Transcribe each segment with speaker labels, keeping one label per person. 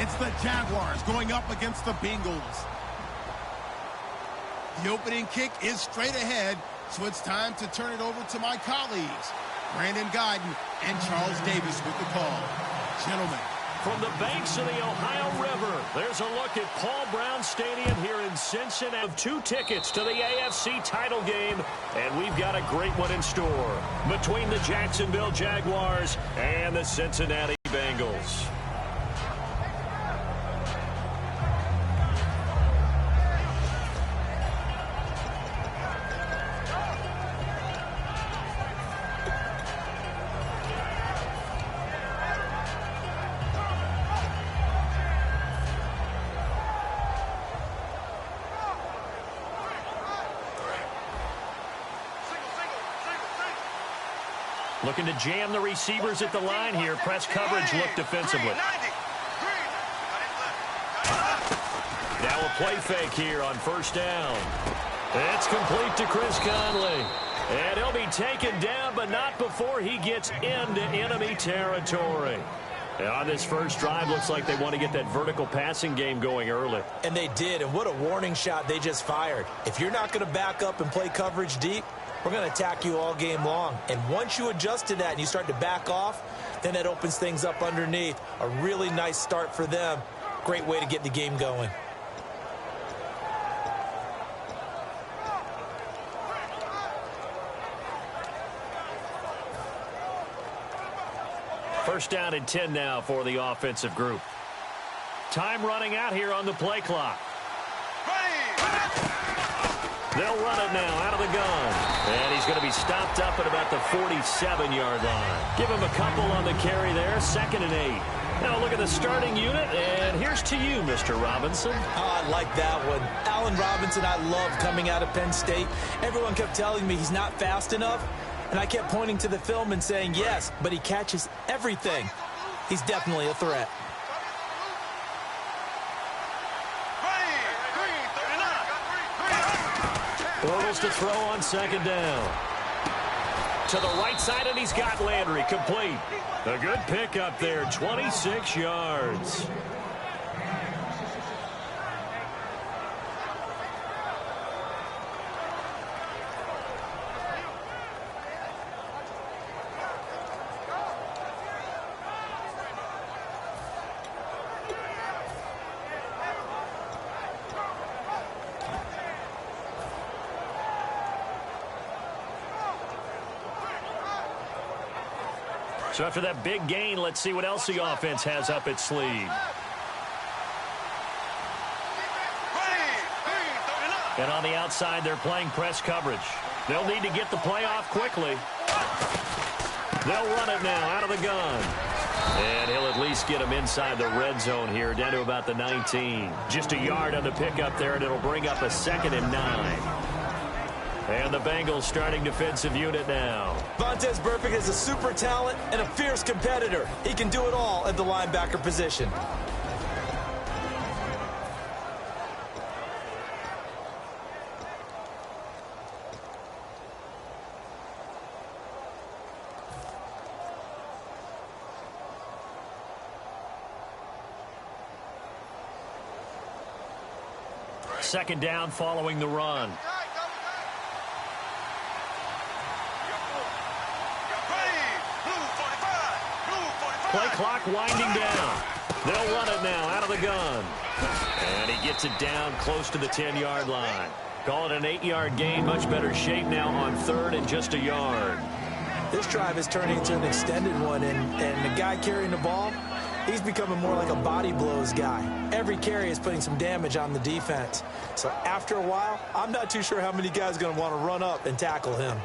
Speaker 1: It's the Jaguars going up against the Bengals. The opening kick is straight ahead, so it's time to turn it over to my colleagues, Brandon Guyton and Charles Davis with the call. Gentlemen.
Speaker 2: From the banks of the Ohio River, there's a look at Paul Brown Stadium here in Cincinnati. 2 tickets to the AFC title game, and we've got a great one in store between the Jacksonville Jaguars and the Cincinnati Bengals. Looking to jam the receivers at the line here. Press coverage look defensively. Now a play fake here on first down. It's complete to Chris Conley. And he'll be taken down, but not before he gets into enemy territory. And on this first drive, looks like they want to get that vertical passing game going early.
Speaker 3: And they did, and what a warning shot they just fired. If you're not going to back up and play coverage deep, we're going to attack you all game long. And once you adjust to that and you start to back off, then that opens things up underneath. A really nice start for them. Great way to get the game going.
Speaker 2: First down and 10 now for the offensive group. Time running out here on the play clock. They'll run it now out of the gun. And he's going to be stopped up at about the 47-yard line. Give him a couple on the carry there. 2nd and 8. Now look at the starting unit. And here's to you, Mr. Robinson.
Speaker 3: Oh, I like that one. Allen Robinson, I love coming out of Penn State. Everyone kept telling me he's not fast enough. And I kept pointing to the film and saying, yes, but he catches everything. He's definitely a threat.
Speaker 2: Bortles to throw on 2nd down. To the right side, and he's got Landry complete. A good pickup there, 26 yards. So after that big gain, let's see what else the offense has up its sleeve. And on the outside, they're playing press coverage. They'll need to get the play off quickly. They'll run it now out of the gun. And he'll at least get him inside the red zone here, down to about the 19. Just a yard on the pickup there, and it'll bring up a 2nd and 9. And the Bengals starting defensive unit now.
Speaker 3: Vontaze Burfict is a super talent and a fierce competitor. He can do it all at the linebacker position.
Speaker 2: Second down following the run. Play clock winding down. They'll run it now out of the gun. And he gets it down close to the 10-yard line. Call it an 8-yard gain. Much better shape now on 3rd and just a yard.
Speaker 3: This drive is turning into an extended one, and the guy carrying the ball, he's becoming more like a body blows guy. Every carry is putting some damage on the defense. So after a while, I'm not too sure how many guys are going to want to run up and tackle him.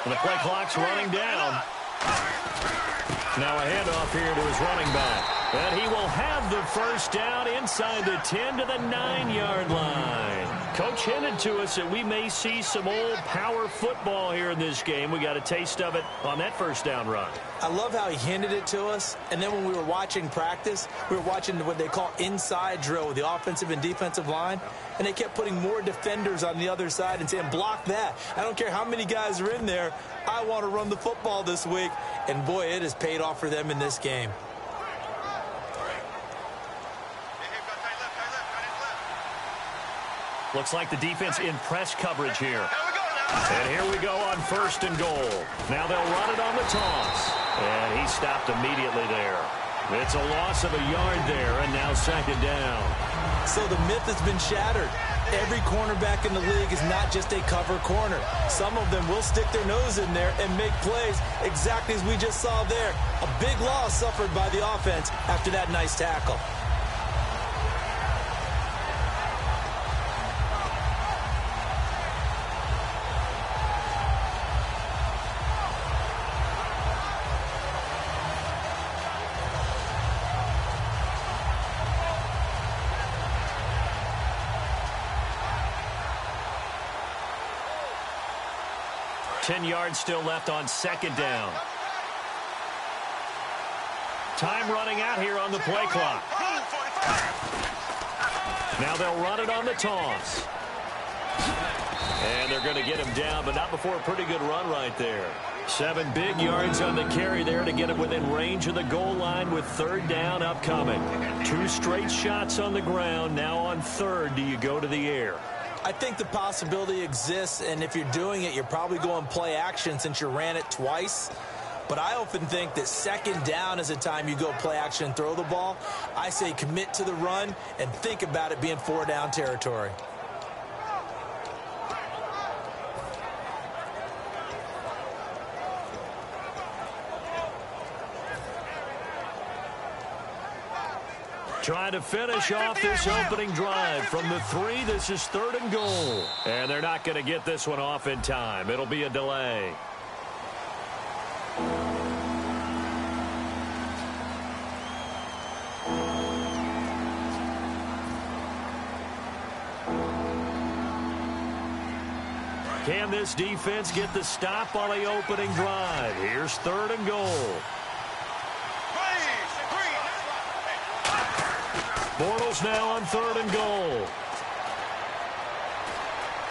Speaker 2: And the play clock's running down. Now a handoff here to his running back. And he will have the first down inside the 10 to the 9-yard line. Coach hinted to us that we may see some old power football here in this game. We got a taste of it on that first down run.
Speaker 3: I love how he hinted it to us. And then when we were watching practice, we were watching what they call inside drill with the offensive and defensive line. And they kept putting more defenders on the other side and saying, block that. I don't care how many guys are in there. I want to run the football this week. And, boy, it has paid off for them in this game.
Speaker 2: Looks like the defense in press coverage here. And here we go on 1st and goal. Now they'll run it on the toss. And he stopped immediately there. It's a loss of a yard there, and now 2nd down.
Speaker 3: So the myth has been shattered. Every cornerback in the league is not just a cover corner. Some of them will stick their nose in there and make plays exactly as we just saw there. A big loss suffered by the offense after that nice tackle.
Speaker 2: Ten yards still left on 2nd down. Time running out here on the play clock. Now they'll run it on the toss. And they're going to get him down, but not before a pretty good run right there. 7 big yards on the carry there to get him within range of the goal line with 3rd down upcoming. 2 straight shots on the ground. Now on 3rd, do you go to the air?
Speaker 3: I think the possibility exists, and if you're doing it, you're probably going play action since you ran it twice. But I often think that 2nd down is a time you go play action and throw the ball. I say commit to the run and think about it being 4-down territory.
Speaker 2: Trying to finish off this opening drive. From the 3, this is 3rd and goal. And they're not going to get this one off in time. It'll be a delay. Can this defense get the stop on the opening drive? Here's 3rd and goal. Bortles now on 3rd and goal.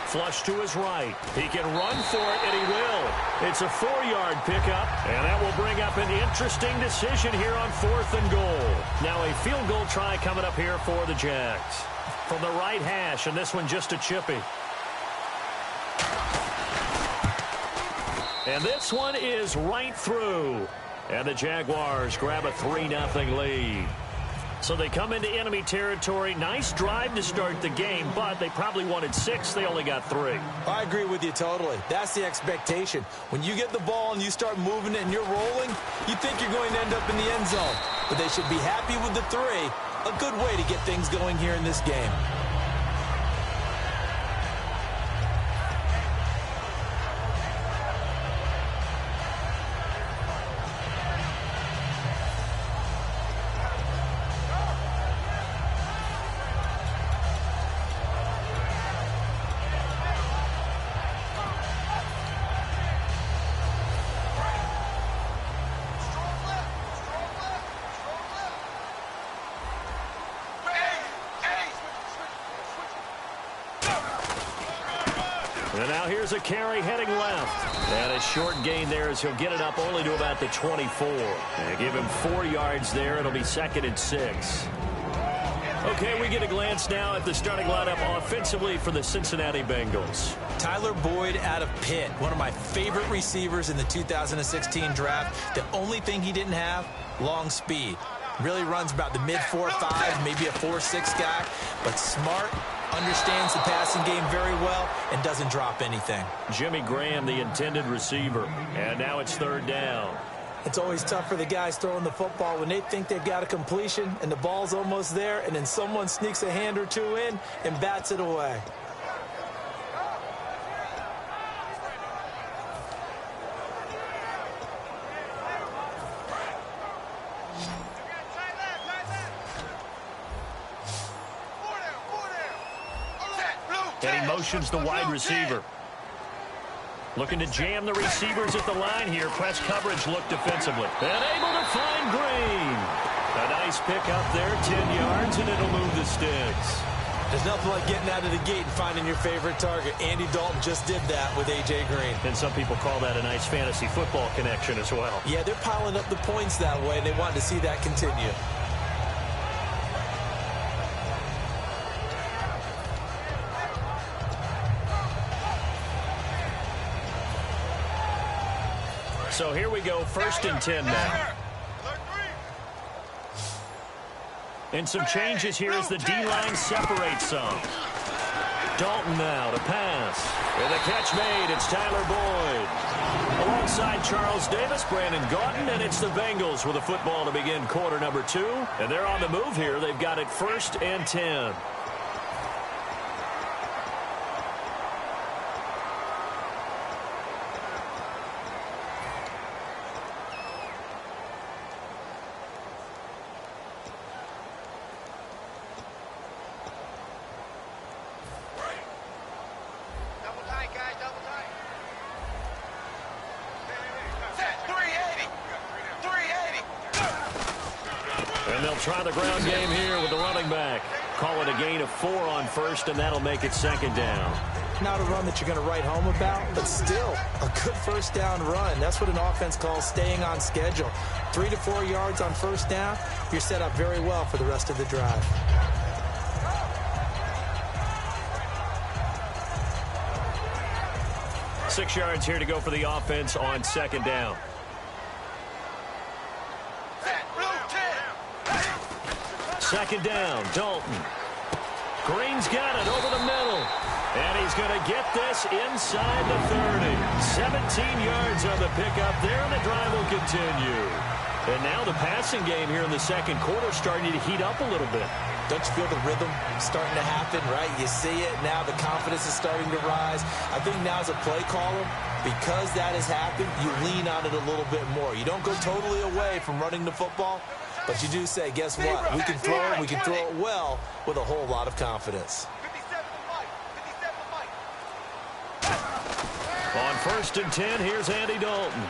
Speaker 2: Flush to his right. He can run for it, and he will. It's a 4-yard pickup, and that will bring up an interesting decision here on 4th and goal. Now a field goal try coming up here for the Jags. From the right hash, and this one just a chippy. And this one is right through. And the Jaguars grab a 3-0 lead. So they come into enemy territory. Nice drive to start the game, but they probably wanted 6. They only got 3.
Speaker 3: I agree with you totally. That's the expectation. When you get the ball and you start moving it and you're rolling, you think you're going to end up in the end zone. But they should be happy with the 3. A good way to get things going here in this game.
Speaker 2: And now here's a carry heading left. And a short gain there as he'll get it up only to about the 24. And give him 4 yards there. It'll be 2nd and 6. Okay, we get a glance now at the starting lineup offensively for the Cincinnati Bengals.
Speaker 3: Tyler Boyd out of Pitt, one of my favorite receivers in the 2016 draft. The only thing he didn't have, long speed. Really runs about the mid-4.5, maybe a 4.6 guy, but smart, understands the passing game very well, and doesn't drop anything.
Speaker 2: Jimmy Graham, the intended receiver, and now it's 3rd down.
Speaker 3: It's always tough for the guys throwing the football when they think they've got a completion and the ball's almost there, and then someone sneaks a hand or two in and bats it away.
Speaker 2: And he motions the wide receiver. Looking to jam the receivers at the line here. Press coverage look defensively. And able to find Green. A nice pick up there, 10 yards, and it'll move the sticks.
Speaker 3: There's nothing like getting out of the gate and finding your favorite target. Andy Dalton just did that with A.J. Green.
Speaker 2: And some people call that a nice fantasy football connection as well.
Speaker 3: Yeah, they're piling up the points that way, and they want to see that continue.
Speaker 2: So here we go, 1st and 10 now. And some changes here as the D-line separates some. Dalton now to pass. With a catch made, it's Tyler Boyd. Alongside Charles Davis, Brandon Gaudin, and it's the Bengals with a football to begin quarter number 2. And they're on the move here. They've got it 1st and 10. Try the ground game here with the running back. Call it a gain of 4 on 1st, and that'll make it 2nd down.
Speaker 3: Not a run that you're going to write home about, but still a good 1st down run. That's what an offense calls staying on schedule. 3 to 4 yards on 1st down, you're set up very well for the rest of the drive.
Speaker 2: Six yards here to go for the offense on 2nd down. Second down, Dalton. Green's got it over the middle. And he's going to get this inside the 30. 17 yards on the pickup there, and the drive will continue. And now the passing game here in the 2nd quarter starting to heat up a little bit.
Speaker 3: Don't you feel the rhythm starting to happen, right? You see it now. The confidence is starting to rise. I think now as a play caller, because that has happened, you lean on it a little bit more. You don't go totally away from running the football, but you do say, guess what? We can throw it. We can throw it well with a whole lot of confidence.
Speaker 2: On 1st and 10, here's Andy Dalton.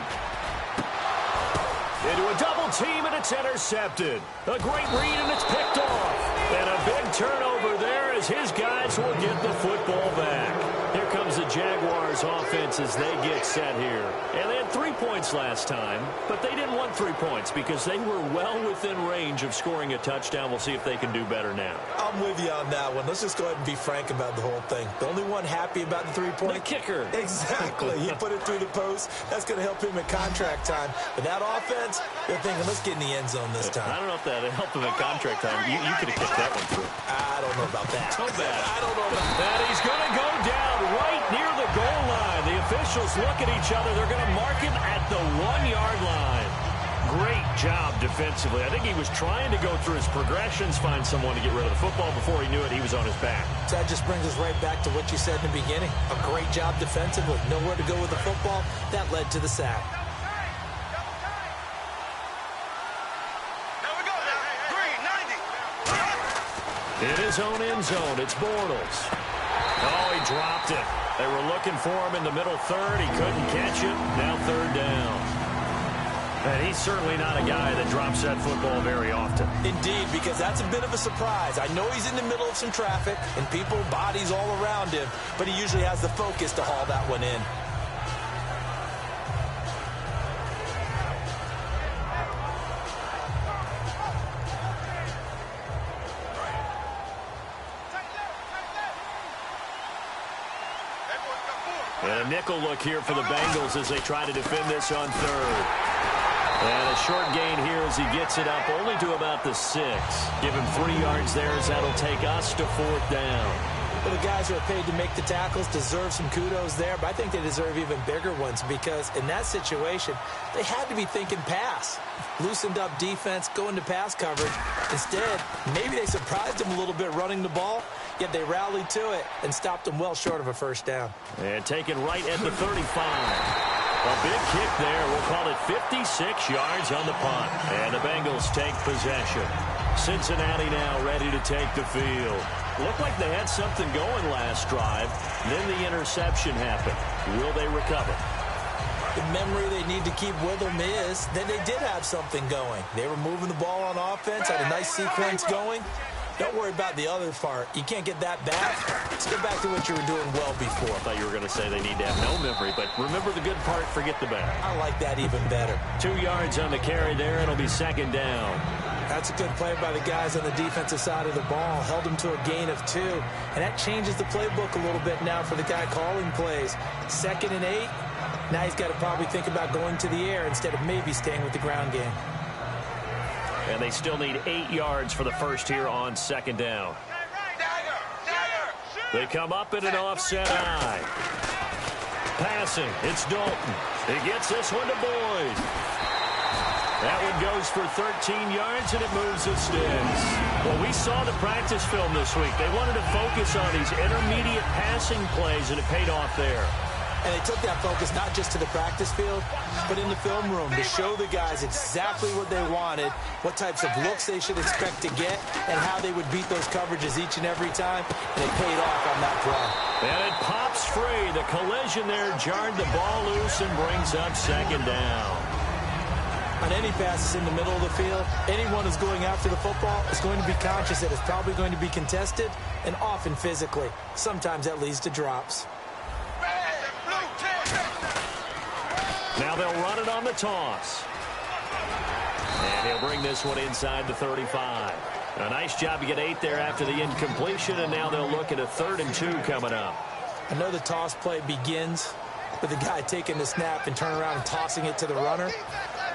Speaker 2: Into a double team, and it's intercepted. A great read, and it's picked off. And a big turnover there as his guys will get the football back. Here comes the Jaguars offense as they get set here. And they had 3 points last time, but they didn't want 3 points because they were well within range of scoring a touchdown. We'll see if they can do better now.
Speaker 3: I'm with you on that one. Let's just go ahead and be frank about the whole thing. The only one happy about the 3-point?
Speaker 2: The kicker.
Speaker 3: Exactly. He put it through the post. That's going to help him at contract time. But that offense, they're thinking, let's get in the end zone this time.
Speaker 2: I don't know if that helped him at contract time. You could have kicked that one through.
Speaker 3: I don't know about that.
Speaker 2: So bad.
Speaker 3: I don't know about that.
Speaker 2: And he's going to go down right near the goal line. The officials look at each other. They're going to mark him at the 1-yard line. Great job defensively. I think he was trying to go through his progressions, find someone to get rid of the football. Before he knew it, he was on his back.
Speaker 3: So that just brings us right back to what you said in the beginning. A great job defensively. Nowhere to go with the football. That led to the sack.
Speaker 2: In his own end zone, it's Bortles. Oh, he dropped it. They were looking for him in the middle 3rd. He couldn't catch it. Now 3rd down. And he's certainly not a guy that drops that football very often.
Speaker 3: Indeed, because that's a bit of a surprise. I know he's in the middle of some traffic and people, bodies all around him, but he usually has the focus to haul that one in.
Speaker 2: And a nickel look here for the Bengals as they try to defend this on 3rd. And a short gain here as he gets it up only to about the 6. Give him 3 yards there as that'll take us to 4th down.
Speaker 3: Well, the guys who are paid to make the tackles deserve some kudos there, but I think they deserve even bigger ones because in that situation, they had to be thinking pass. Loosened up defense, going to pass coverage. Instead, maybe they surprised them a little bit running the ball, yet they rallied to it and stopped them well short of a 1st down.
Speaker 2: And taken right at the 35. A big kick there. We'll call it 56 yards on the punt. And the Bengals take possession. Cincinnati now ready to take the field. Looked like they had something going last drive. Then the interception happened. Will they recover?
Speaker 3: The memory they need to keep with them is that they did have something going. They were moving the ball on offense, had a nice sequence going. Don't worry about the other part. You can't get that back. Let's get back to what you were doing well before.
Speaker 2: I thought you were going to say they need to have no memory, but remember the good part, forget the bad.
Speaker 3: I like that even better.
Speaker 2: 2 yards on the carry there. It'll be second down.
Speaker 3: That's a good play by the guys on the defensive side of the ball. Held them to a gain of 2. And that changes the playbook a little bit now for the guy calling plays. 2nd and 8. Now he's got to probably think about going to the air instead of maybe staying with the ground game.
Speaker 2: And they still need 8 yards for the first here on second down. They come up in an offset eye. Passing, it's Dalton. He gets this one to Boyd. That one goes for 13 yards, and it moves the sticks. Well, we saw the practice film this week. They wanted to focus on these intermediate passing plays, and it paid off there.
Speaker 3: And they took that focus not just to the practice field, but in the film room to show the guys exactly what they wanted, what types of looks they should expect to get, and how they would beat those coverages each and every time. And it paid off on that play.
Speaker 2: And it pops free. The collision there jarred the ball loose and brings up second down.
Speaker 3: On any passes in the middle of the field, anyone who's going after the football is going to be conscious that it's probably going to be contested, and often physically. Sometimes that leads to drops.
Speaker 2: Now they'll run it on the toss. And he'll bring this one inside the 35. A nice job to get 8 there after the incompletion, and now they'll look at a 3rd and 2 coming up.
Speaker 3: I know the toss play begins with the guy taking the snap and turning around and tossing it to the runner.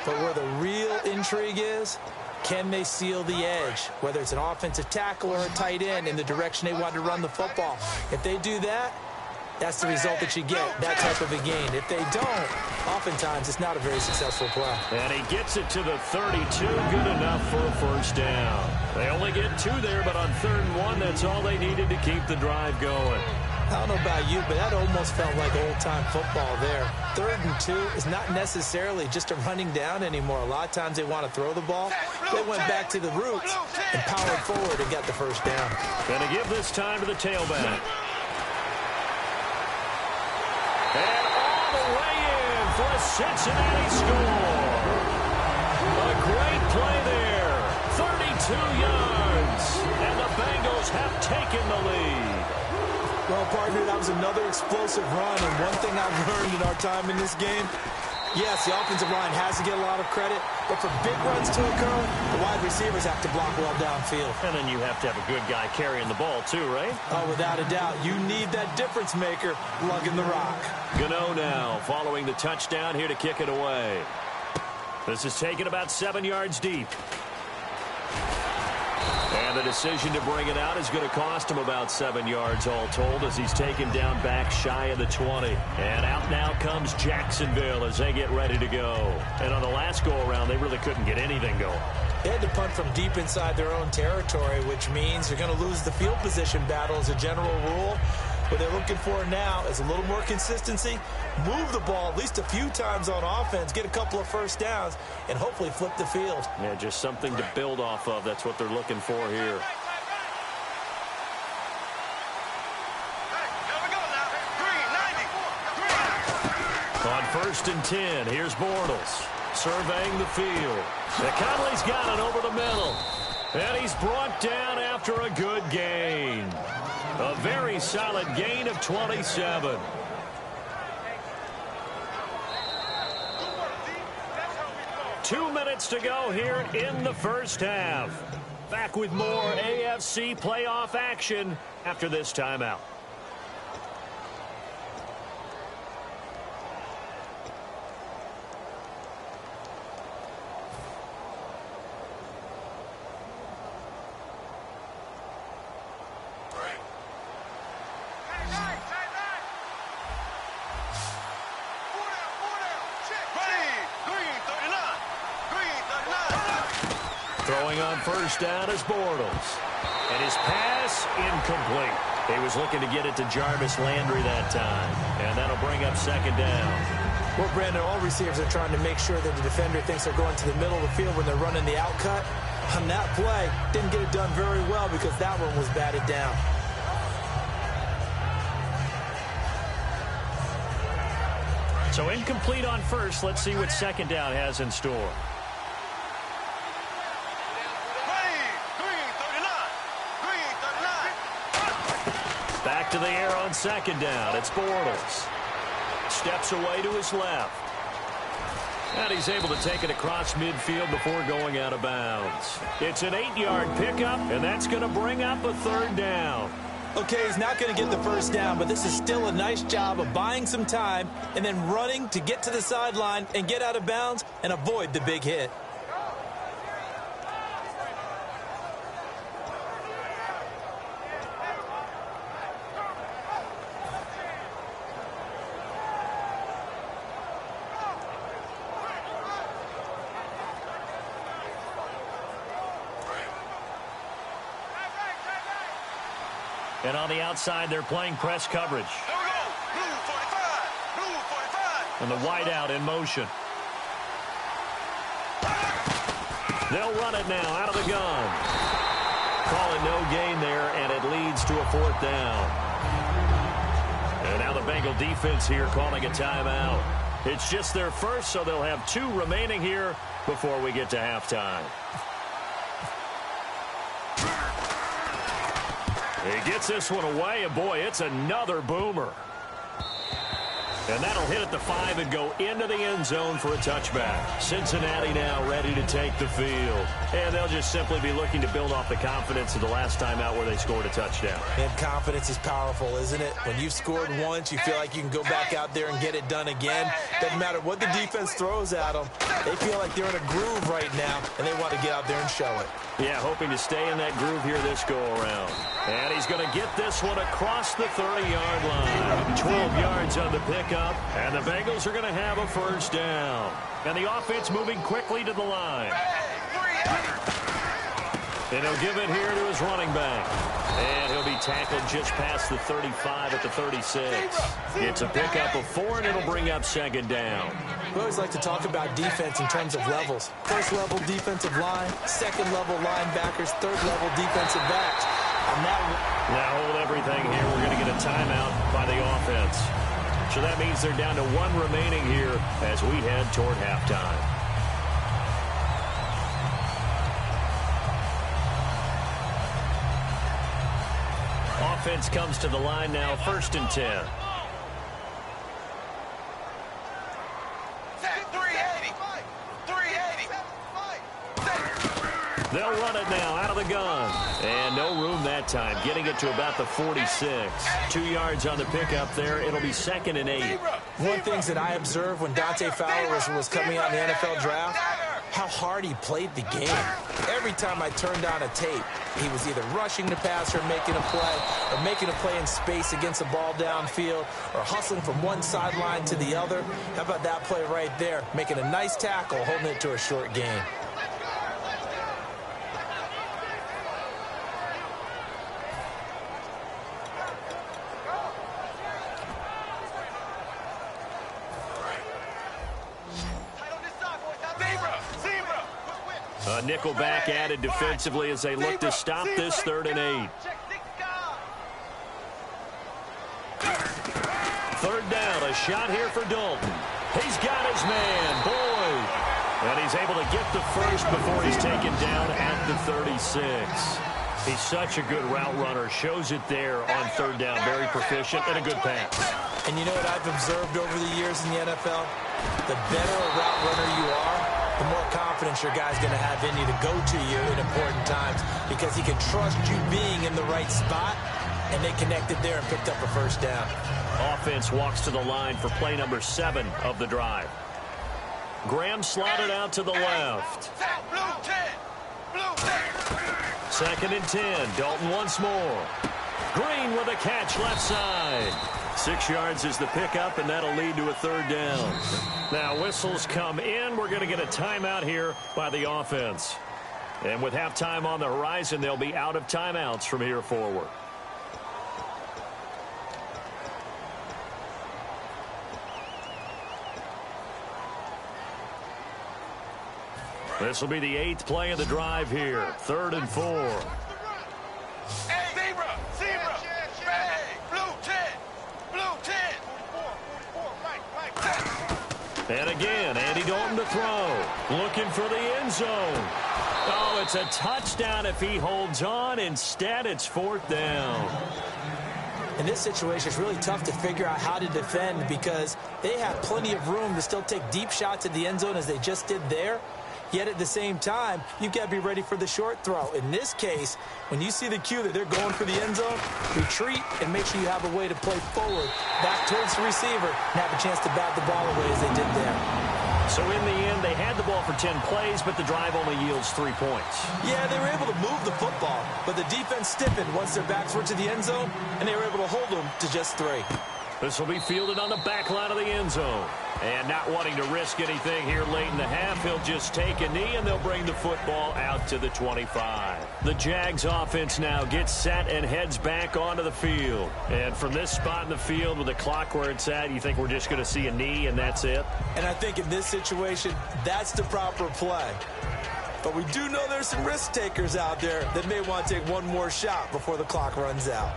Speaker 3: But where the real intrigue is, can they seal the edge? Whether it's an offensive tackle or a tight end in the direction they want to run the football. If they do that, that's the result that you get, that type of a gain. If they don't, oftentimes it's not a very successful play.
Speaker 2: And he gets it to the 32, good enough for a first down. They only get 2 there, but on 3rd and 1, that's all they needed to keep the drive going.
Speaker 3: I don't know about you, but that almost felt like old-time football there. 3rd and 2 is not necessarily just a running down anymore. A lot of times they want to throw the ball. They went back to the roots and powered forward and got the first down.
Speaker 2: Going to give this time to the tailback. And all the way in for a Cincinnati score. A great play there. 32 yards. And the Bengals have taken the lead.
Speaker 3: Well, partner, that was another explosive run. And one thing I've learned in our time in this game, yes, the offensive line has to get a lot of credit. But for big runs to occur, the wide receivers have to block well downfield.
Speaker 2: And then you have to have a good guy carrying the ball too, right?
Speaker 3: Oh, without a doubt. You need that difference maker lugging the rock.
Speaker 2: Gano now following the touchdown here to kick it away. This is taken about 7 yards deep. And the decision to bring it out is going to cost him about 7 yards all told as he's taken down back shy of the 20. And out now comes Jacksonville as they get ready to go. And on the last go-around, they really couldn't get anything going.
Speaker 3: They had to punt from deep inside their own territory, which means they're going to lose the field position battle as a general rule. What they're looking for now is a little more consistency, move the ball at least a few times on offense, get a couple of first downs, and hopefully flip the field.
Speaker 2: Yeah, just something to build off of. That's what they're looking for here. On 1st and 10, here's Bortles surveying the field. Conley's got it over the middle. And he's brought down after a good gain. A very solid gain of 27. Two minutes to go here in the first half. Back with more AFC playoff action after this timeout. Throwing on first down is Bortles. And his pass incomplete. He was looking to get it to Jarvis Landry that time. And that'll bring up second down.
Speaker 3: Well, Brandon, all receivers are trying to make sure that the defender thinks they're going to the middle of the field when they're running the out cut. On that play, didn't get it done very well because that one was batted down.
Speaker 2: So incomplete on first. Let's see what second down has in store. Back to the air on second down. It's Bortles. Steps away to his left. And he's able to take it across midfield before going out of bounds. It's an 8-yard pickup, and that's going to bring up a third down.
Speaker 3: Okay, he's not going to get the first down, but this is still a nice job of buying some time and then running to get to the sideline and get out of bounds and avoid the big hit.
Speaker 2: And on the outside, they're playing press coverage. And the wideout in motion. They'll run it now out of the gun. Call it no gain there, and it leads to a fourth down. And now the Bengal defense here calling a timeout. It's just their first, so they'll have 2 remaining here before we get to halftime. He gets this one away, and boy, it's another boomer. And that'll hit at the 5 and go into the end zone for a touchback. Cincinnati now ready to take the field. And they'll just simply be looking to build off the confidence of the last time out where they scored a touchdown.
Speaker 3: And confidence is powerful, isn't it? When you've scored once, you feel like you can go back out there and get it done again. Doesn't matter what the defense throws at them. They feel like they're in a groove right now, and they want to get out there and show it.
Speaker 2: Yeah, hoping to stay in that groove here this go-around. And he's going to get this one across the 30-yard line. 12 yards on the pickup, and the Bengals are going to have a first down. And the offense moving quickly to the line. And he'll give it here to his running back. And he'll be tackled just past the 35 at the 36. It's a pickup of 4, and it'll bring up second down.
Speaker 3: We always like to talk about defense in terms of levels. First level defensive line, second level linebackers, third level defensive backs.
Speaker 2: Now hold everything here. We're going to get a timeout by the offense. So that means they're down to 1 remaining here as we head toward halftime. Offense comes to the line now, 1st and 10. They'll run it now out of the gun. And no room that time, getting it to about the 46. 2 yards on the pickup there. It'll be 2nd and 8.
Speaker 3: One thing that I observed when Dante Fowler was coming out in the NFL draft, how hard he played the game. Every time I turned on a tape, he was either rushing the passer, making a play, or making a play in space against the ball downfield, or hustling from one sideline to the other. How about that play right there? Making a nice tackle, holding it to a short gain.
Speaker 2: A nickelback added defensively as they look to stop this 3rd and 8. 3rd down, a shot here for Dalton. He's got his man, Boyd. And he's able to get the first before he's taken down at the 36. He's such a good route runner. Shows it there on 3rd down. Very proficient and a good pass.
Speaker 3: And you know what I've observed over the years in the NFL? The better a route runner you are, the more confidence your guy's going to have in you to go to you in important times because he can trust you being in the right spot, and they connected there and picked up a first down.
Speaker 2: Offense walks to the line for play number 7 of the drive. Graham slotted out to the left. 2nd and 10. Dalton once more. Green with a catch left side. 6 yards is the pickup, and that'll lead to a 3rd down. Now whistles come in. We're going to get a timeout here by the offense. And with halftime on the horizon, they'll be out of timeouts from here forward. This will be the 8th play of the drive here. 3rd and 4.
Speaker 4: Hey, zebra, zebra, hey, blue 10, blue 10. 44,
Speaker 2: And again, Andy Dalton to throw. Looking for the end zone. Oh, it's a touchdown if he holds on. Instead, it's 4th down.
Speaker 3: In this situation, it's really tough to figure out how to defend because they have plenty of room to still take deep shots at the end zone as they just did there. Yet at the same time, you've got to be ready for the short throw. In this case, when you see the cue that they're going for the end zone, retreat and make sure you have a way to play forward, back towards the receiver, and have a chance to bat the ball away as they did there.
Speaker 2: So in the end, they had the ball for 10 plays, but the drive only yields 3 points.
Speaker 3: Yeah, they were able to move the football, but the defense stiffened once their backs were to the end zone, and they were able to hold them to just 3.
Speaker 2: This will be fielded on the back line of the end zone. And not wanting to risk anything here late in the half, he'll just take a knee, and they'll bring the football out to the 25. The Jags offense now gets set and heads back onto the field. And from this spot in the field with the clock where it's at, you think we're just going to see a knee and that's it?
Speaker 3: And I think in this situation, that's the proper play. But we do know there's some risk takers out there that may want to take one more shot before the clock runs out.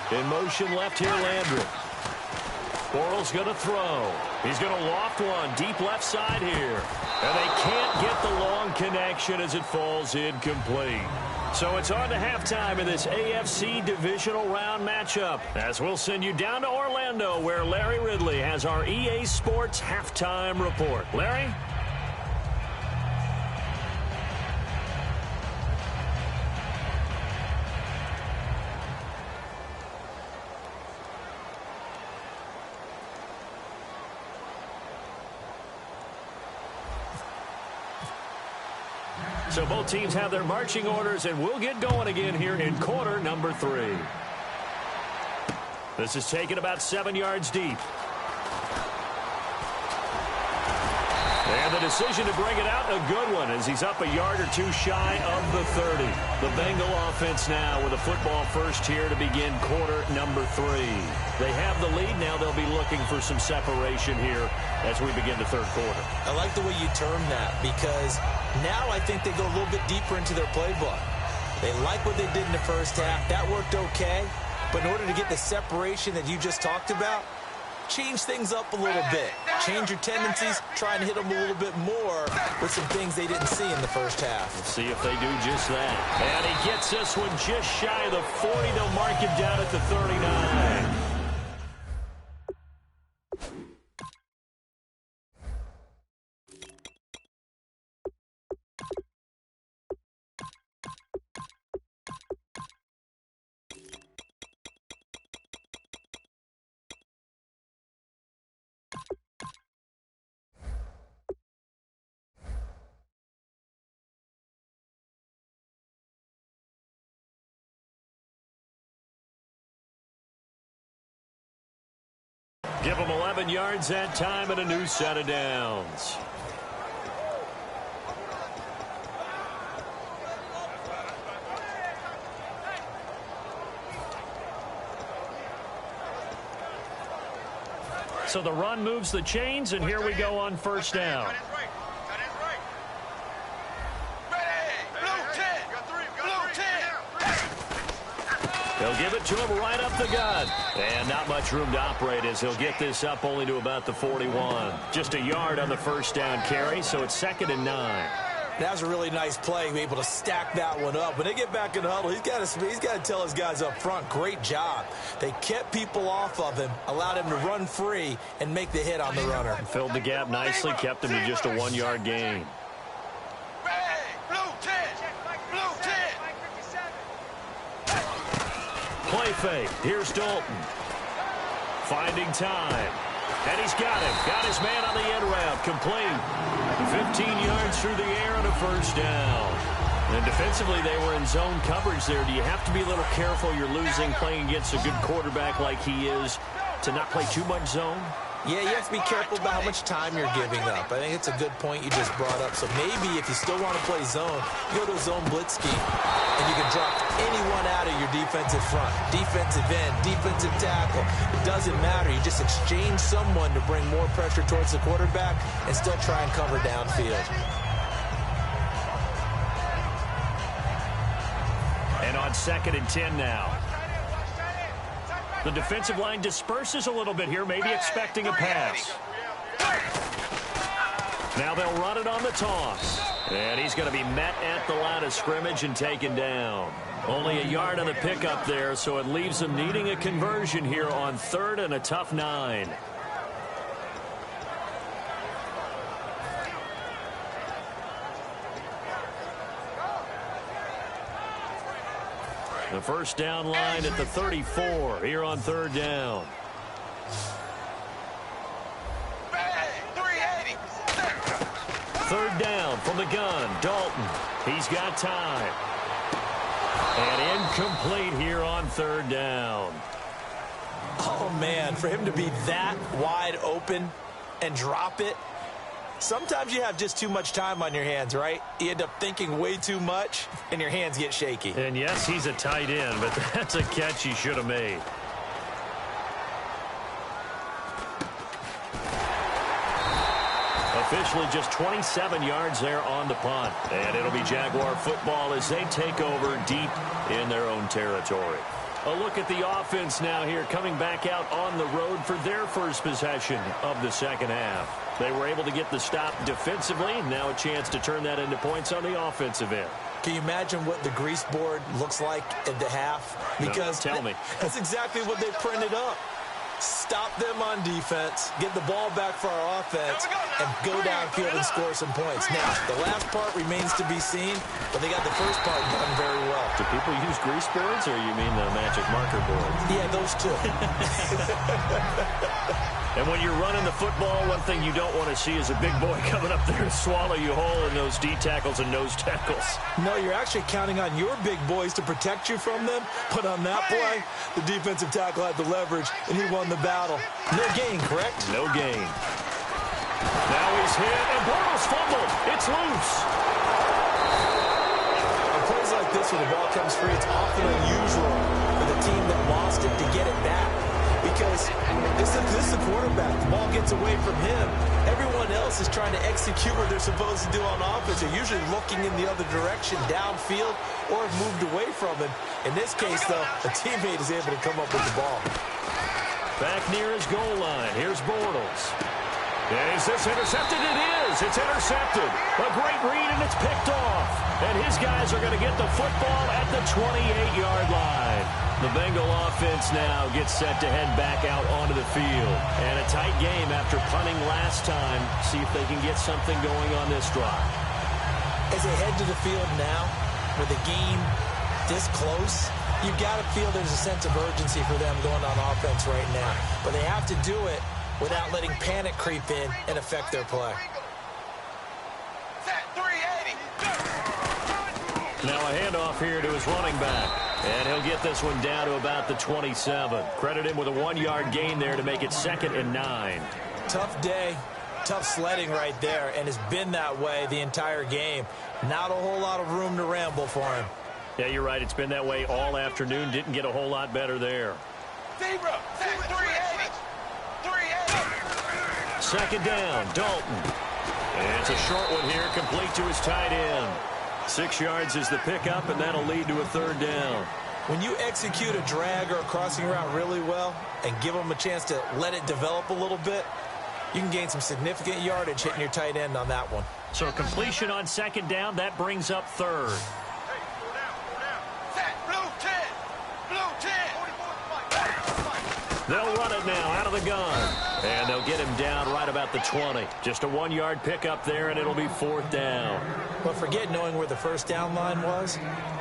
Speaker 2: In motion left here, Landry. Bortles going to throw. He's going to loft one deep left side here. And they can't get the long connection as it falls incomplete. So it's on to halftime in this AFC divisional round matchup. As we'll send you down to Orlando where Larry Ridley has our EA Sports halftime report. Larry? So both teams have their marching orders, and we'll get going again here in quarter number 3. This is taken about 7 yards deep. And the decision to bring it out, a good one, as he's up a yard or 2 shy of the 30. The Bengal offense now with a football first here to begin quarter number 3. They have the lead. Now they'll be looking for some separation here as we begin the third quarter.
Speaker 3: I like the way you term that because now I think they go a little bit deeper into their playbook. They like what they did in the first half. That worked okay. But in order to get the separation that you just talked about, change things up a little bit. Change your tendencies, try and hit them a little bit more with some things they didn't see in the first half.
Speaker 2: We'll see if they do just that. And he gets this one just shy of the 40. They'll mark him down at the 39. Give them 11 yards that time and a new set of downs. So the run moves the chains, and here we go on first down. They'll give it to him right up the gut. And not much room to operate as he'll get this up only to about the 41. Just a yard on the first down carry, so it's 2nd and 9.
Speaker 3: That was a really nice play, able to stack that one up. When they get back in the huddle, he's got to tell his guys up front, great job. They kept people off of him, allowed him to run free, and make the hit on the runner.
Speaker 2: Filled the gap nicely, kept him to just a 1-yard gain. Play fake. Here's Dalton. Finding time. And he's got him. Got his man on the end route. Complete. 15 yards through the air and a first down. And defensively, they were in zone coverage there. Do you have to be a little careful? You're losing playing against a good quarterback like he is to not play too much zone?
Speaker 3: Yeah, you have to be careful about how much time you're giving up. I think it's a good point you just brought up. So maybe if you still want to play zone, you go to a zone blitz scheme, and you can drop anyone out of your defensive front. Defensive end, defensive tackle. It doesn't matter. You just exchange someone to bring more pressure towards the quarterback and still try and cover downfield.
Speaker 2: And on 2nd and 10 now. The defensive line disperses a little bit here, maybe expecting a pass. Now they'll run it on the toss. And he's going to be met at the line of scrimmage and taken down. Only a yard on the pickup there, so it leaves them needing a conversion here on 3rd and a tough 9. The first down line at the 34 here on 3rd down. Third down from the gun. Dalton. He's got time. And incomplete here on 3rd down.
Speaker 3: Oh, man, for him to be that wide open and drop it. Sometimes you have just too much time on your hands, right? You end up thinking way too much, and your hands get shaky.
Speaker 2: And yes, he's a tight end, but that's a catch he should have made. Officially just 27 yards there on the punt. And it'll be Jaguar football as they take over deep in their own territory. A look at the offense now here, coming back out on the road for their first possession of the second half. They were able to get the stop defensively. Now a chance to turn that into points on the offensive end.
Speaker 3: Can you imagine what the grease board looks like at the half? Because
Speaker 2: no, tell me.
Speaker 3: That's exactly what they printed up. Stop them on defense, get the ball back for our offense, and go downfield and score some points. Now, the last part remains to be seen, but they got the first part done very well.
Speaker 2: Do people use grease boards, or you mean the magic marker boards?
Speaker 3: Yeah, those two.
Speaker 2: And when you're running the football, one thing you don't want to see is a big boy coming up there to swallow you whole in those D tackles and nose tackles.
Speaker 3: No, you're actually counting on your big boys to protect you from them. But on that play, the defensive tackle had the leverage, and he won the battle. No gain, correct?
Speaker 2: No gain. Now he's hit, and Bortles fumbled. It's loose.
Speaker 3: On plays like this, when the ball comes free, it's often unusual for the team that lost it to get it back. Because this is the quarterback. The ball gets away from him. Everyone else is trying to execute what they're supposed to do on offense. They're usually looking in the other direction, downfield, or have moved away from him. In this case, though, a teammate is able to come up with the ball.
Speaker 2: Back near his goal line. Here's Bortles. And is this intercepted? It is. It's intercepted. A great read, and it's picked off. And his guys are going to get the football at the 28-yard line. The Bengal offense now gets set to head back out onto the field. And a tight game after punting last time. See if they can get something going on this drive.
Speaker 3: As they head to the field now, with the game this close, you've got to feel there's a sense of urgency for them going on offense right now. But they have to do it without letting panic creep in and affect their play.
Speaker 2: Now a handoff here to his running back. And he'll get this one down to about the 27. Credit him with a 1-yard gain there to make it 2nd and 9.
Speaker 3: Tough day, tough sledding right there, and it's been that way the entire game. Not a whole lot of room to ramble for him.
Speaker 2: Yeah, you're right. It's been that way all afternoon. Didn't get a whole lot better there. Second down, Dalton. And it's a short one here, complete to his tight end. 6 yards is the pickup, and that'll lead to a 3rd down.
Speaker 3: When you execute a drag or a crossing route really well and give them a chance to let it develop a little bit, you can gain some significant yardage hitting your tight end on that one.
Speaker 2: So completion on 2nd down, that brings up 3rd. They'll run it now out of the gun. And they'll get him down right about the 20. Just a 1-yard pickup there, and it'll be 4th down.
Speaker 3: But forget knowing where the first down line was.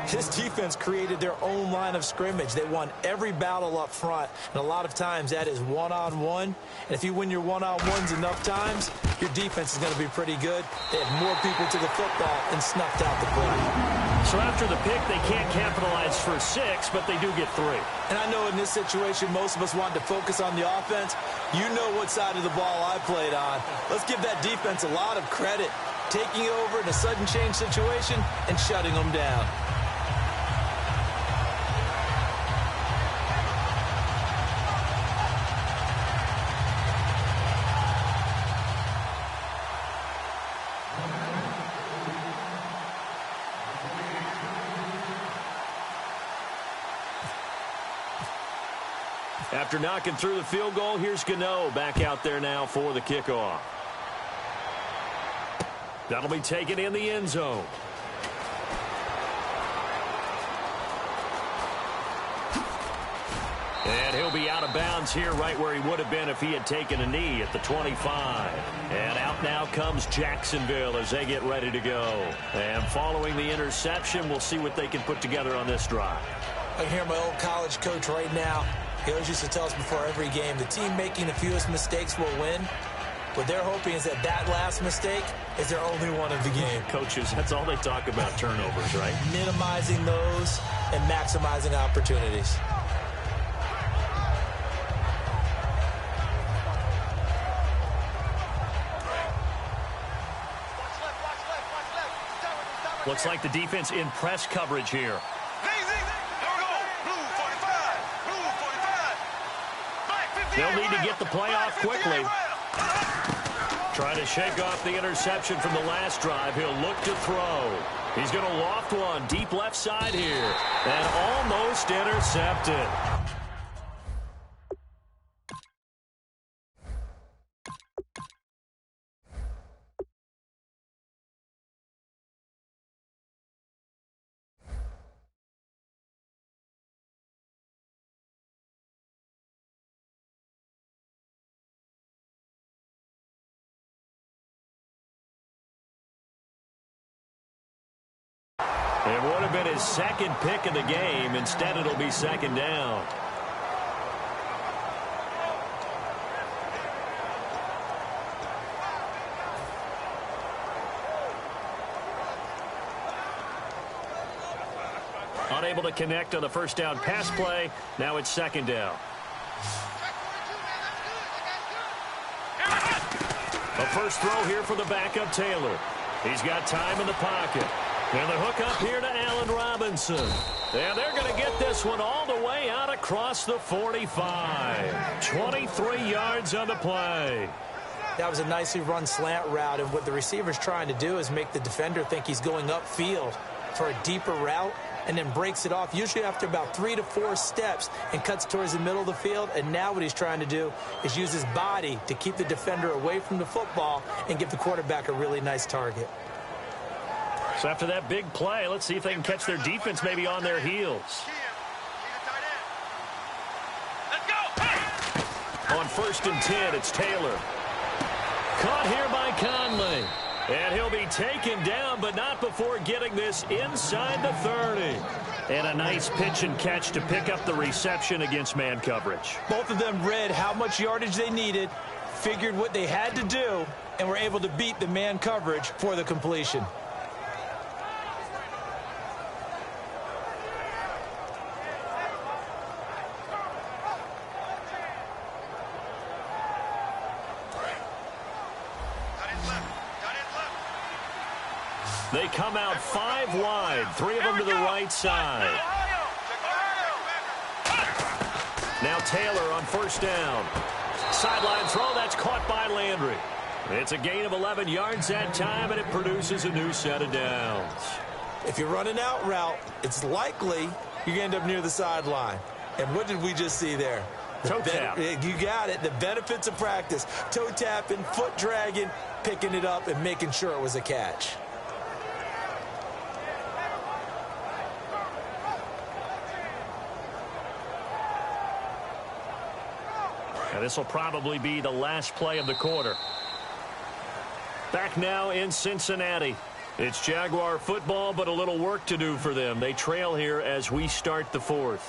Speaker 3: This defense created their own line of scrimmage. They won every battle up front, and a lot of times that is one-on-one. And if you win your one-on-ones enough times, your defense is going to be pretty good. They had more people to the football and snuffed out the play.
Speaker 2: So after the pick, they can't capitalize for 6, but they do get 3.
Speaker 3: And I know in this situation, most of us want to focus on the offense. You know what side of the ball I played on. Let's give that defense a lot of credit, taking over in a sudden change situation and shutting them down.
Speaker 2: After knocking through the field goal, here's Gano back out there now for the kickoff. That'll be taken in the end zone. And he'll be out of bounds here right where he would have been if he had taken a knee at the 25. And out now comes Jacksonville as they get ready to go. And following the interception, we'll see what they can put together on this drive.
Speaker 3: I can hear my old college coach right now. He always used to tell us before every game, the team making the fewest mistakes will win. What they're hoping is that that last mistake is their only one of the game.
Speaker 2: Coaches, that's all they talk about, turnovers, right?
Speaker 3: Minimizing those and maximizing opportunities.
Speaker 2: Looks like the defense in press coverage here. They'll need to get the play off quickly. Trying to shake off the interception from the last drive. He'll look to throw. He's going to loft one deep left side here. And almost intercepted. It would have been his second pick of the game. Instead, it'll be second down. Unable to connect on the first down pass play. Now it's second down. A first throw here for the backup Taylor. He's got time in the pocket. And the hook up here to Allen Robinson. And they're going to get this one all the way out across the 45. 23 yards on the play.
Speaker 3: That was a nicely run slant route, and what the receiver's trying to do is make the defender think he's going upfield for a deeper route, and then breaks it off, usually after about 3 to 4 steps, and cuts towards the middle of the field. And now what he's trying to do is use his body to keep the defender away from the football and give the quarterback a really nice target.
Speaker 2: So after that big play, let's see if they can catch their defense maybe on their heels. On 1st and 10, it's Taylor. Caught here by Conley. And he'll be taken down, but not before getting this inside the 30. And a nice pitch and catch to pick up the reception against man coverage.
Speaker 3: Both of them read how much yardage they needed, figured what they had to do, and were able to beat the man coverage for the completion.
Speaker 2: They come out 5 wide, 3 of them to the right side. Now Taylor on 1st down. Sideline throw, that's caught by Landry. It's a gain of 11 yards that time, and it produces a new set of downs.
Speaker 3: If you run an out route, it's likely you're going to end up near the sideline. And what did we just see there?
Speaker 2: Toe tap.
Speaker 3: You got it. The benefits of practice. Toe tapping, foot dragging, picking it up, and making sure it was a catch.
Speaker 2: And this will probably be the last play of the quarter. Back now in Cincinnati. It's Jaguar football, but a little work to do for them. They trail here as we start the 4th.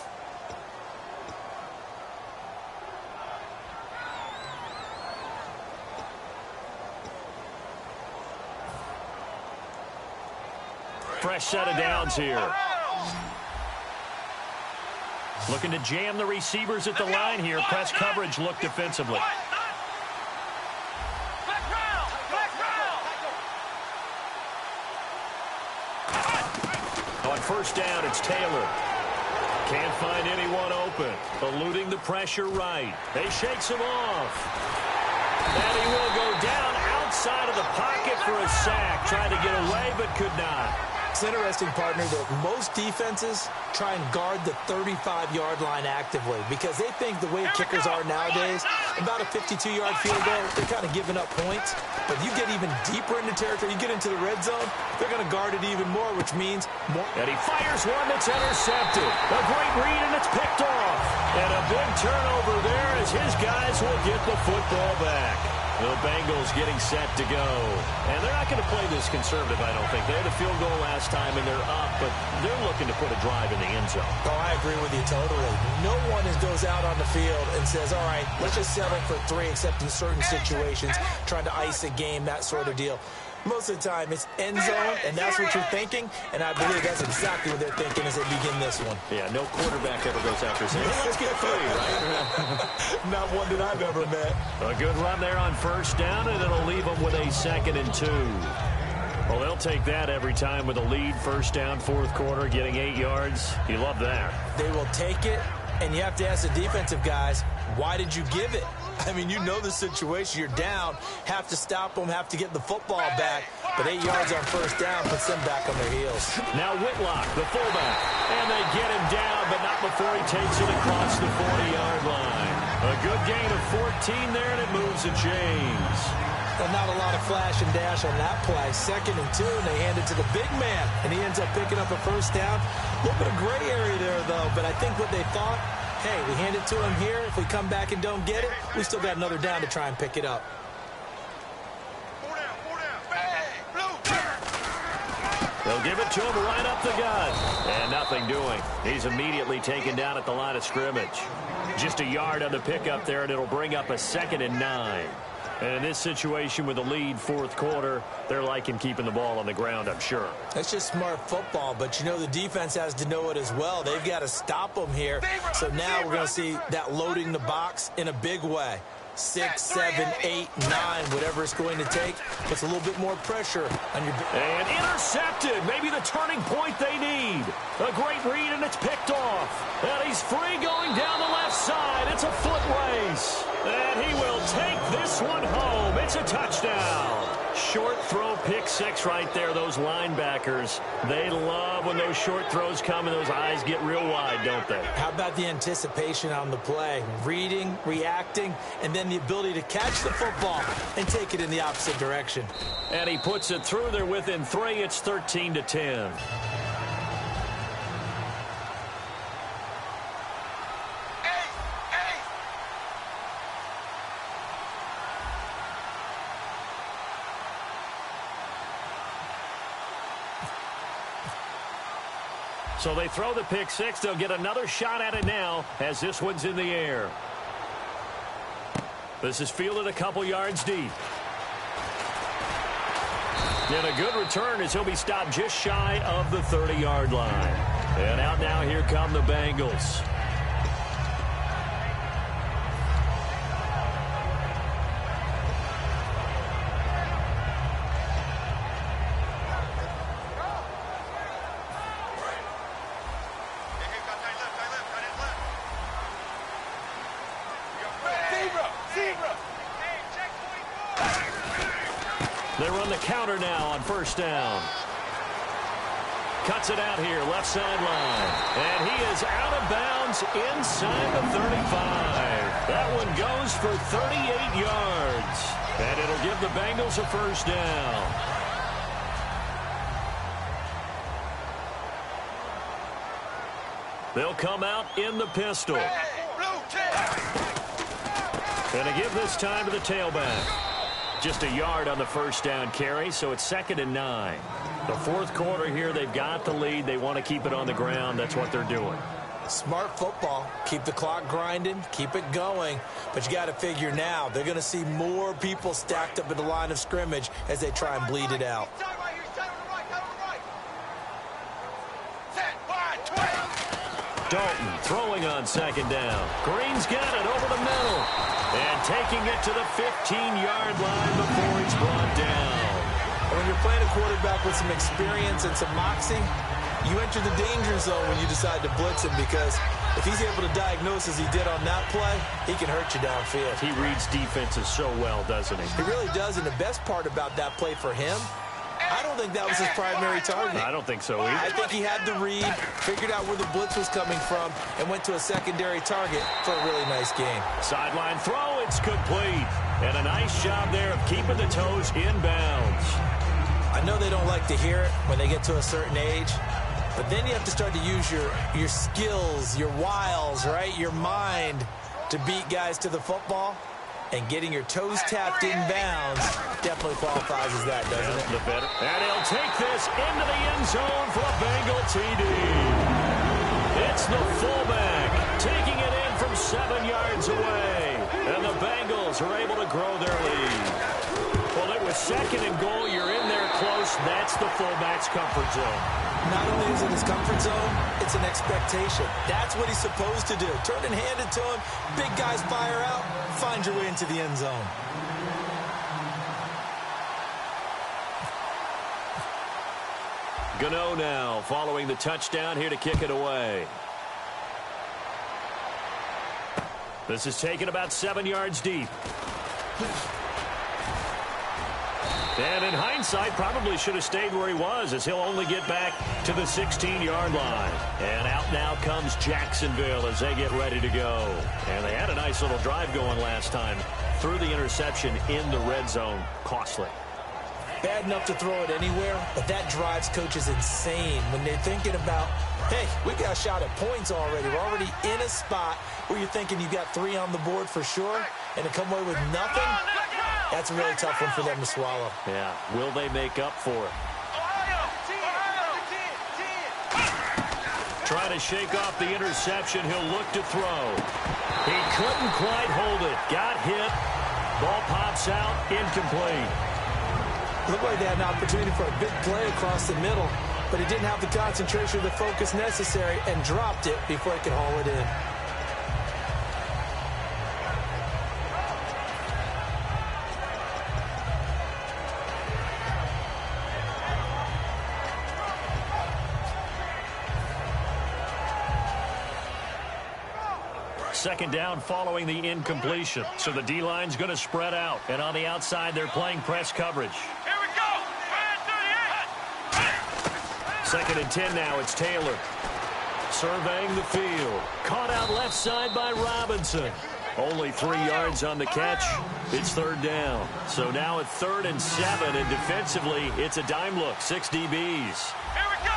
Speaker 2: fresh set of downs here. Looking to jam the receivers at the line here. Press coverage look defensively. On first down, it's Taylor. Can't find anyone open. Eluding the pressure right. They shakes him off. And he will go down outside of the pocket for a sack. Tried to get away, but could not.
Speaker 3: It's interesting, partner, that most defenses try and guard the 35-yard line actively because they think the way kickers are nowadays, about a 52-yard field goal, they're kind of giving up points. But you get even deeper into territory, you get into the red zone, they're going to guard it even more, which means more.
Speaker 2: And he fires one that's intercepted. A great read, and it's picked off. And a big turnover there as his guys will get the football back. The Bengals getting set to go. And they're not going to play this conservative, I don't think. They had a field goal last time, and they're up, but they're looking to put a drive in the end zone.
Speaker 3: Oh, I agree with you totally. No one goes out on the field and says, all right, let's just settle for 3, except in certain situations, trying to ice a game, that sort of deal. Most of the time, it's end zone, and that's what you're thinking, and I believe that's exactly what they're thinking as they begin this one.
Speaker 2: Yeah, no quarterback ever goes after saying, hey, let's get 3, right?
Speaker 3: Not one that I've ever met.
Speaker 2: A good run there on first down, and it'll leave them with a 2nd and 2. Well, they'll take that every time with a lead, first down, fourth quarter, getting 8 yards. You love that.
Speaker 3: They will take it, and you have to ask the defensive guys, why did you give it? I mean, you know the situation. You're down, have to stop them, have to get the football back. But 8 yards on first down puts them back on their heels.
Speaker 2: Now Whitlock, the fullback. And they get him down, but not before he takes it across the 40-yard line. A good gain of 14 there, and it moves the chains.
Speaker 3: Well, not a lot of flash and dash on that play. 2nd and 2, and they hand it to the big man. And he ends up picking up a first down. A little bit of gray area there, though. But I think what they thought, hey, we hand it to him here. If we come back and don't get it, we still got another down to try and pick it up.
Speaker 4: 4 down, 4 down. Bang! Blue!
Speaker 2: They'll give it to him right up the gut. And nothing doing. He's immediately taken down at the line of scrimmage. Just a yard on the pickup there, and it'll bring up a 2nd and 9. And in this situation with a lead, fourth quarter, they're liking keeping the ball on the ground, I'm sure.
Speaker 3: That's just smart football, but you know the defense has to know it as well. They've got to stop them here. So now we're going to see that loading the box in a big way. 6, 7, 8, 9, whatever it's going to take, puts a little bit more pressure on your...
Speaker 2: And intercepted. Maybe the turning point they need. A great read, and it's picked off. And he's free going down the left side. It's a foot race. And he will take this one home. It's a touchdown. Short throw, pick 6 right there. Those linebackers, they love when those short throws come and those eyes get real wide, don't they?
Speaker 3: How about the anticipation on the play? Reading, reacting, and then the ability to catch the football and take it in the opposite direction.
Speaker 2: And he puts it through. They're within 3. It's 13-10. So they throw the pick 6. They'll get another shot at it now as this one's in the air. This is fielded a couple yards deep. And a good return as he'll be stopped just shy of the 30-yard line. And out now, here come the Bengals. They run the counter now on first down. Cuts it out here, left sideline. And he is out of bounds inside the 35. That one goes for 38 yards. And it'll give the Bengals a first down. They'll come out in the pistol. And to give this time to the tailback. Just a yard on the first down carry, so it's 2nd and 9. The fourth quarter here, they've got the lead. They want to keep it on the ground. That's what they're doing.
Speaker 3: Smart football. Keep the clock grinding. Keep it going. But you got to figure now, they're going to see more people stacked up at the line of scrimmage as they try and bleed it out.
Speaker 2: Dalton throwing on second down. Green's got it over the middle. And taking it to the 15-yard line before he's brought down.
Speaker 3: When you're playing a quarterback with some experience and some moxie, you enter the danger zone when you decide to blitz him, because if he's able to diagnose as he did on that play, he can hurt you downfield.
Speaker 2: He reads defenses so well, doesn't he?
Speaker 3: He really does, and the best part about that play for him, I don't think that was his primary target.
Speaker 2: I don't think so either.
Speaker 3: I think he had the read, figured out where the blitz was coming from, and went to a secondary target for a really nice game.
Speaker 2: Sideline throw, it's complete. And a nice job there of keeping the toes in bounds.
Speaker 3: I know they don't like to hear it when they get to a certain age, but then you have to start to use your skills, your wiles, right? Your mind to beat guys to the football. And getting your toes tapped in bounds definitely qualifies as that, doesn't it?
Speaker 2: The better. And he'll take this into the end zone for a Bengal TD. It's the fullback taking it in from 7 yards away. And the Bengals are able to grow their lead. Well, it was second and goal. You're in there close. That's the fullback's comfort zone.
Speaker 3: Not only is it his comfort zone, it's an expectation. That's what he's supposed to do. Turn and hand it to him. Big guys fire out. Find your way into the end zone.
Speaker 2: Gano now following the touchdown here to kick it away. This is taken about 7 yards deep. And in hindsight, probably should have stayed where he was, as he'll only get back to the 16-yard line. And out now comes Jacksonville as they get ready to go. And they had a nice little drive going last time. Threw the interception in the red zone. Costly.
Speaker 3: Bad enough to throw it anywhere, but that drives coaches insane when they're thinking about, hey, we got a shot at points already. We're already in a spot where you're thinking you got 3 on the board for sure, and to come away with nothing, that's a really tough one for them to swallow.
Speaker 2: Yeah, will they make up for it? Trying to shake off the interception. He'll look to throw. He couldn't quite hold it. Got hit. Ball pops out. Incomplete.
Speaker 3: Looked like they had an opportunity for a big play across the middle, but he didn't have the concentration or the focus necessary and dropped it before he could haul it in.
Speaker 2: Second down following the incompletion. So the D-line's going to spread out. And on the outside, they're playing press coverage.
Speaker 4: Here we go. 38.
Speaker 2: Second and 10 now. It's Taylor. Surveying the field. Caught out left side by Robinson. Only 3 yards on the catch. It's third down. So now at 3rd and 7. And defensively, it's a dime look. 6 DBs.
Speaker 4: Here we go.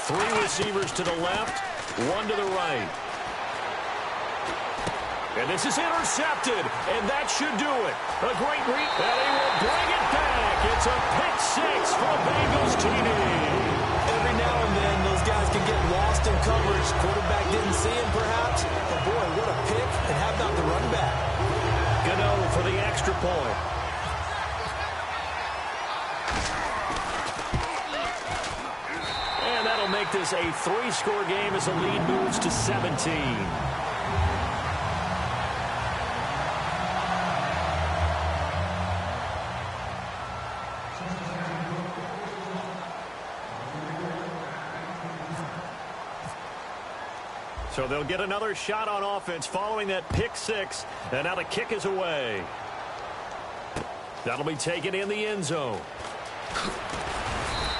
Speaker 2: 3 receivers to the left, 1 to the right. And this is intercepted, and that should do it. A great read, and he will bring it back. It's a pick 6 for Bengals TD.
Speaker 3: Every now and then, those guys can get lost in coverage. Quarterback didn't see him, perhaps. But, boy, what a pick, and how about the run back?
Speaker 2: Gano for the extra point. And that'll make this a 3-score game as the lead moves to 17. So they'll get another shot on offense following that pick 6. And now the kick is away. That'll be taken in the end zone.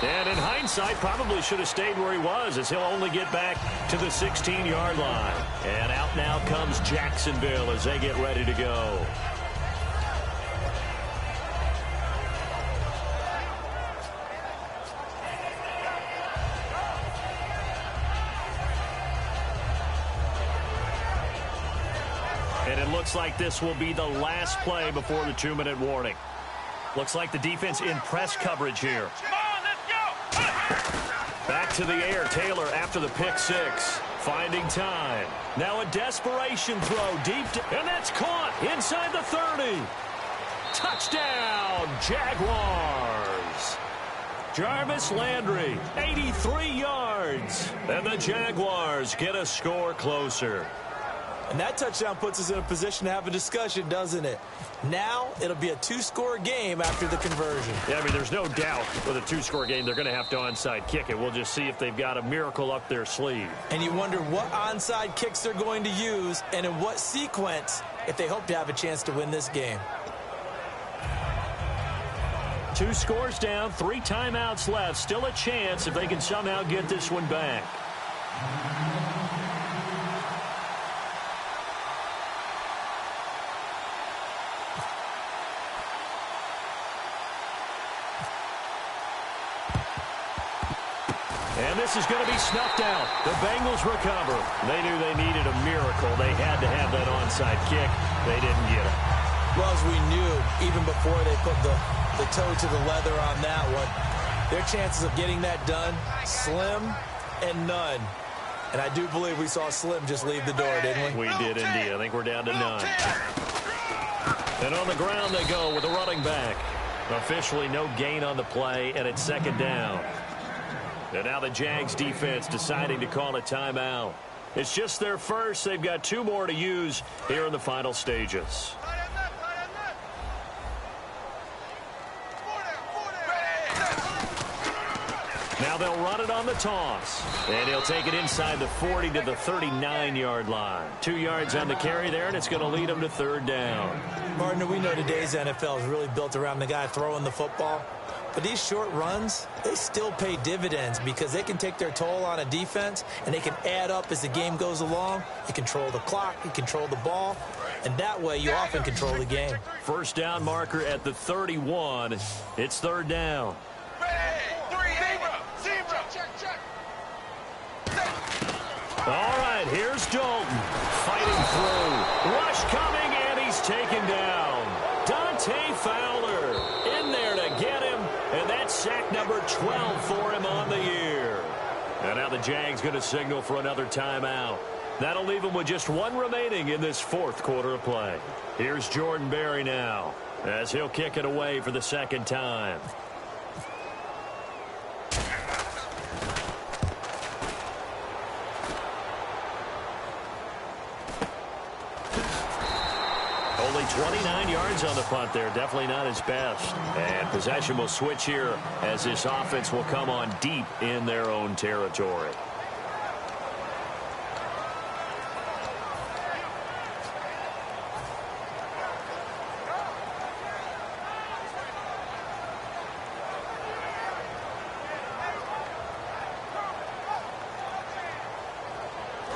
Speaker 2: And in hindsight, probably should have stayed where he was, as he'll only get back to the 16-yard line. And out now comes Jacksonville as they get ready to go. And it looks like this will be the last play before the 2-minute warning. Looks like the defense in press coverage here.
Speaker 4: Come on, let's go.
Speaker 2: Back to the air. Taylor after the pick six. Finding time. Now a desperation throw deep. And that's caught inside the 30. Touchdown, Jaguars. Jarvis Landry, 83 yards. And the Jaguars get a score closer.
Speaker 3: And that touchdown puts us in a position to have a discussion, doesn't it? Now it'll be a two-score game after the conversion.
Speaker 2: Yeah, I mean, there's no doubt with a two-score game they're going to have to onside kick it. We'll just see if they've got a miracle up their sleeve.
Speaker 3: And you wonder what onside kicks they're going to use and in what sequence if they hope to have a chance to win this game.
Speaker 2: 2 scores down, 3 timeouts left. Still a chance if they can somehow get this one back. And this is going to be snuffed out. The Bengals recover. They knew they needed a miracle. They had to have that onside kick. They didn't get it.
Speaker 3: Well, as we knew, even before they put the toe to the leather on that one, their chances of getting that done, slim and none. And I do believe we saw Slim just leave the door, didn't we?
Speaker 2: We did indeed. I think we're down to none. And on the ground they go with a running back. Officially no gain on the play, and it's second down. And now the Jags defense deciding to call a timeout. It's just their first. They've got 2 more to use here in the final stages. Now they'll run it on the toss. And he'll take it inside the 40 to the 39-yard line. 2 yards on the carry there, and it's going to lead them to third down.
Speaker 3: Partner, we know today's NFL is really built around the guy throwing the football. But these short runs, they still pay dividends because they can take their toll on a defense, and they can add up as the game goes along. You control the clock, you control the ball, and that way you often control the game.
Speaker 2: First down marker at the 31. It's third down. All right, here's Dalton fighting through. Rush coming, and he's taken down. Dante Fowler in there to get him, and that's sack number 12 for him on the year. And now the Jags going to signal for another timeout. That'll leave him with just 1 remaining in this 4th quarter of play. Here's Jordan Berry now as he'll kick it away for the second time. Only 29 yards on the punt there. Definitely not his best. And possession will switch here as this offense will come on deep in their own territory.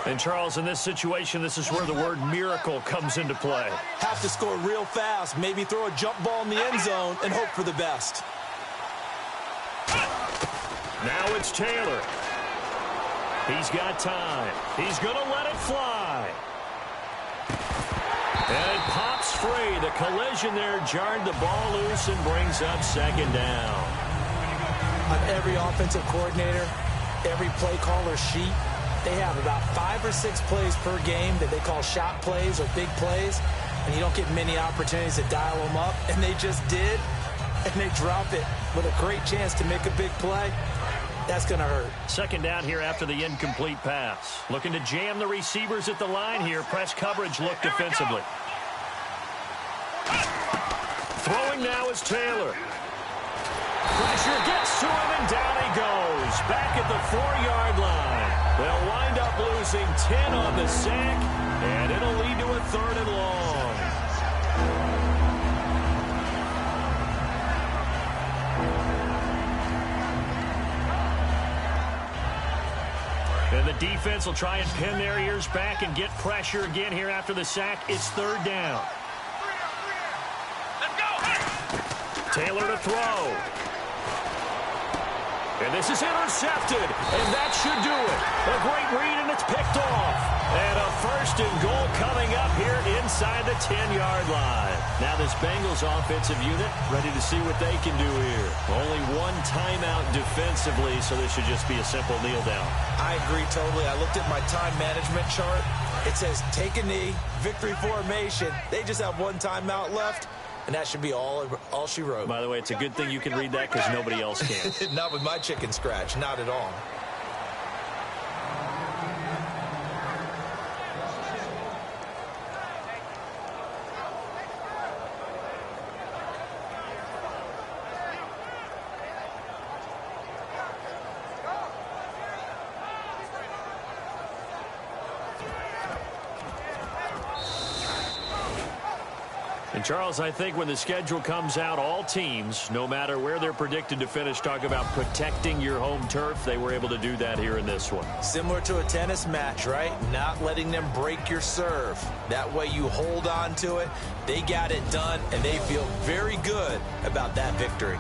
Speaker 2: And, Charles, in this situation, this is where the word miracle comes into play.
Speaker 3: Have to score real fast, maybe throw a jump ball in the end zone and hope for the best.
Speaker 2: Now it's Taylor. He's got time. He's going to let it fly. And it pops free. The collision there jarred the ball loose and brings up second down.
Speaker 3: On every offensive coordinator, every play caller sheet, they have about 5 or 6 plays per game that they call shot plays or big plays, and you don't get many opportunities to dial them up, and they just did, and they drop it with a great chance to make a big play. That's going to hurt. Second down here after the incomplete pass. Looking to jam the receivers at the line here. Press coverage look defensively. Throwing now is Taylor. Pressure gets to him, and down he goes. Back at the 4-yard line. They'll wind up losing 10 on the sack, and it'll lead to a 3rd and long. And the defense will try and pin their ears back and get pressure again here after the sack. It's 3rd down. Taylor to throw.
Speaker 2: And this is intercepted, and that should do it. A great read, and it's picked off. And a first and goal coming up here inside the 10-yard line. Now this Bengals offensive unit ready to see what they can do here. Only one timeout defensively, so this should just be a simple kneel down.
Speaker 3: I agree totally. I looked at my time management chart. It says take a knee, victory formation. They just have one timeout left. And that should be all she wrote.
Speaker 2: By the way, it's a good thing you can read that because nobody else can.
Speaker 3: Not with my chicken scratch. Not at all.
Speaker 2: And, Charles, I think when the schedule comes out, all teams, no matter where they're predicted to finish, talk about protecting your home turf. They were able to do that here in this one.
Speaker 3: Similar to a tennis match, right? Not letting them break your serve. That way you hold on to it. They got it done, and they feel very good about that victory.